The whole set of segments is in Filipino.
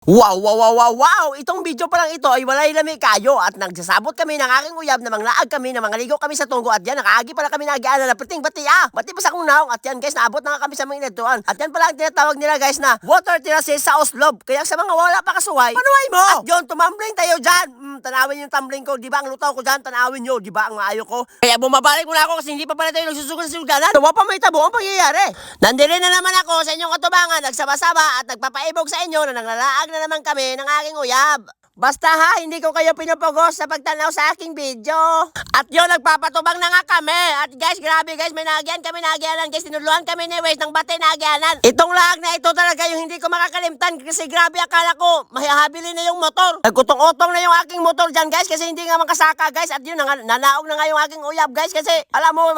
Wow, wow, wow, wow, wow! Itong video pa lang ito ay walay lami kayo at nagsasabot kami ng aking uyab na manglaag kami na mangaligo kami sa tunggo at yan nakaagi pala kami nagiana na perting bati bati pa sa akong naong at yan guys naabot na nga kami sa mga inatuan at yan pala ang tinatawag nila guys na water terraces sa Oslob kaya sa mga wala pa kasuway panuway mo at yun tumambling tayo dyan tanawin yung tumbling ko di ba ang lutaw ko dyan tanawin nyo di ba ang maayo ko kaya bumabalik muna ako kasi hindi pa pala tayo nagsusugal sa suganan tawa pa may tabo ang pangyayari nandiri na naman ako sa inyong katubangan nagsaba-saba at nagpapaibog sa inyo na naglalaag na naman kami ng aking uyab. Basta ha, hindi ko kayo pinupugos sa pagtanaw sa aking video. At yun, nagpapatubang na nga kami. At guys, grabe guys, may nagyan kami nagyanan. Guys, tinuluan kami ni Waze ng bati nagyanan. Itong laag na ito talaga yung hindi ko makakalimtan. Kasi grabe, akala ko, mahihabilin na yung motor. Nagkutong-utong na yung aking motor dyan guys. Kasi hindi nga makasaka guys. At yun, nanaog na nga yung aking uyab guys. Kasi alam mo,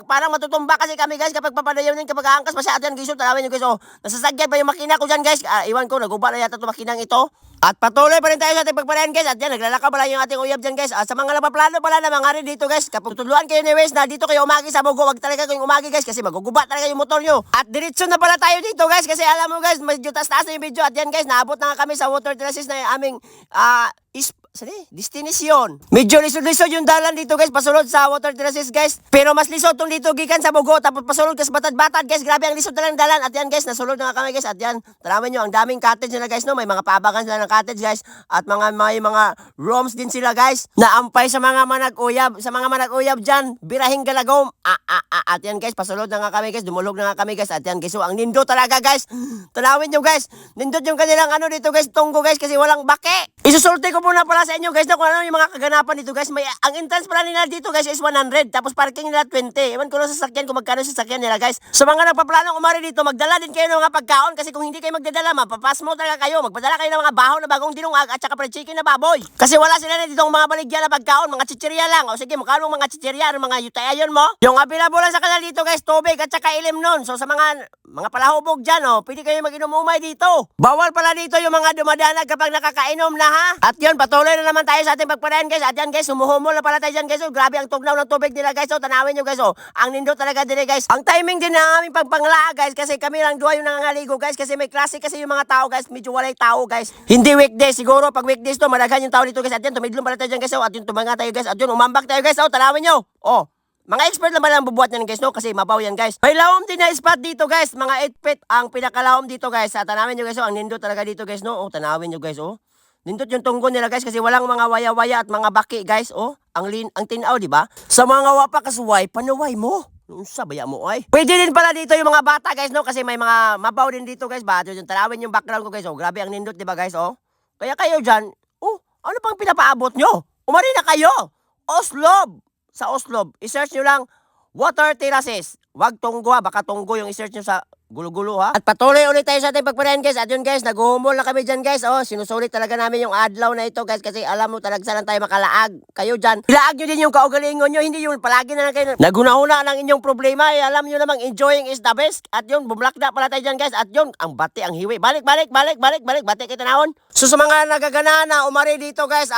parang matutumba kasi kami guys. Kapag papadayaw din, kapag aangkas pa siya. At yan guys, tarawin nyo guys. Oh, nasasagyan pa yung makina ko dyan guys. Iwan ko, naguba na yata itong makinang ito. At patuloy pa rin tayo sa ating pagparayan guys. At yan, naglalaka pala yung ating uyab dyan guys. At sa mga napaplano pala na mga rin dito guys. Kapag tutuluan kayo ni Waze na dito kayo umagi sa Bogo, wag talaga kayong umagi guys. Kasi maguguba talaga yung motor nyo. At diretso na pala tayo dito guys. Kasi alam mo guys, medyo taas-taas na yung video. At yan guys, naabot na nga kami sa water terraces na yung aming destination. Medyo lisod-lisod yung dalan dito guys, pasulod sa water terraces guys. Pero mas lisod tong dito gikan sa Bogo tapos pasulod ka sa Batad-Batad guys. Grabe ang lisod na lang dalan. At yan guys, nasulod na nga kami guys. At yan, taraman nyo, ang daming cottage na guys no. May mga pabakan sila ng cottage guys. At may mga rooms din sila guys. Naampay sa mga manag-uyab. Sa mga manag-uyab dyan, birahing galagom. At yan guys, pasulod na nga kami guys. Dumulog na nga kami guys. At yan guys, so ang nindo talaga guys. Tanawin nyo guys. Nindot yung kanilang ano dito guys, tunggo guys kasi walang bake. Isusulti ko muna pala sa inyo guys na kung ano yung mga kaganapan dito guys. Ang entrance pala nila dito guys is 100 tapos parking nila 20. Ewan ko lang sa sasakyan kung magkano sa sasakyan nila guys. Sa mga nagpaplanong umari dito, magdala din kayo ng mga pagkaon kasi kung hindi kayo magdadala, mapapas mo talaga kayo. Magpadala kayo ng mga bahaw na bagong dinungag at saka fried chicken na baboy. Kasi wala sila na dito mga baligyan na pagkaon, mga chichirya lang. O sige, magkano mga chichirya, mga yutayayon mo? Yung available lang sa kanal dito guys, tubig at saka ilim nun. So sa mga palahubog dyan, pwede kayo mag-inom-umay dito. Bawal pala dito yung mga dumadanag kapag nakakainom na ha. At yun, patuloy na naman tayo sa ating pagparayan guys. At yan guys, humuhumol na pala tayo dyan guys. Grabe ang tugnaw ng tubig nila guys. Tanawin nyo guys. Ang nindo talaga din guys. Ang timing din ng aming pagpangla guys. Kasi kami lang duha yung nangangaligo guys. Kasi may klase kasi yung mga tao guys. Medyo walay tao guys. Hindi weekdays. Siguro pag weekdays to, malaghan yung tao dito guys. At yan, tumidlong pala tayo dyan guys. At yun, tumanga tayo guys. At yun, umambak tayo guys. Tanawin nyo. Mga expert naman ang bubuhat yan guys no. Kasi mabaw yan guys. May lawom din na spot dito guys. Mga 8 feet ang pinakalawom dito guys. Tanawin nyo guys. Ang nindo talaga dito guys no. Tanawin nyo guys nindot yung tunggo nila guys kasi walang mga waya-waya at mga baki guys. Ang tinaw, di ba? Sa mga wapa kasuway, panuway mo. Sa baya mo ay. Pwede din pala dito yung mga bata guys no kasi may mga mabaw din dito guys. Bato yung tanawin yung background ko guys. Grabe ang nindot, di ba guys? Kaya kayo diyan, ano pang pinapaabot nyo? Umari na kayo. Oslob. Sa Oslob, i-search nyo lang water terraces. Wag tunggo baka tunggo yung i-search nyo sa gulo-gulo ha. At patuloy ulit tayo sa ating pagparayan guys. At yun guys, nag-humol na kami dyan guys. Sinusulit talaga namin yung adlaw na ito guys. Kasi alam mo talaga saan tayo makalaag. Kayo dyan, ilaag nyo din yung kaugalingon nyo. Hindi yung palagi na lang kayo naguna-una ng inyong problema. Alam nyo namang enjoying is the best. At yun, bumlakda pala tayo dyan guys. At yun, ang bati, ang hiwi. Balik. Bati kita naon. So sa mga nagagana na umari dito guys,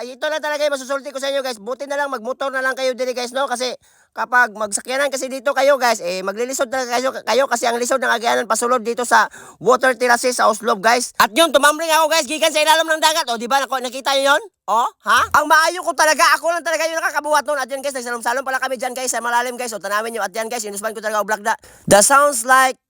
ito na talaga yung masusulti ko sa inyo guys. Buti na lang, magmotor na lang kayo dito guys no. Kasi kapag magsakyanan kasi dito kayo guys, maglilisod na kayo kasi ang lisod ng agyanan pasulod dito sa water terraces sa Oslob guys. At yun, tumambling ako guys, gikan sa ilalim ng dagat. Di ba nakita nyo yun? Ha? Ang maayo ko talaga, ako lang talaga yung nakakabuhat nun. At yun guys, nagsalom-salom pala kami dyan guys, sa malalim guys. Tanawin nyo. At yan guys, inusman ko talaga o blagda. The sounds like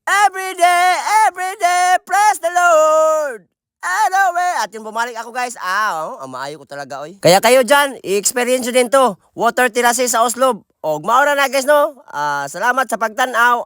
every day, praise the Lord. At yung bumalik ako guys, ang maayo ko talaga oy. Kaya kayo dyan, i-experience nyo din to. Water terraces sa Oslob. Maura na guys no. Salamat sa pagtanaw.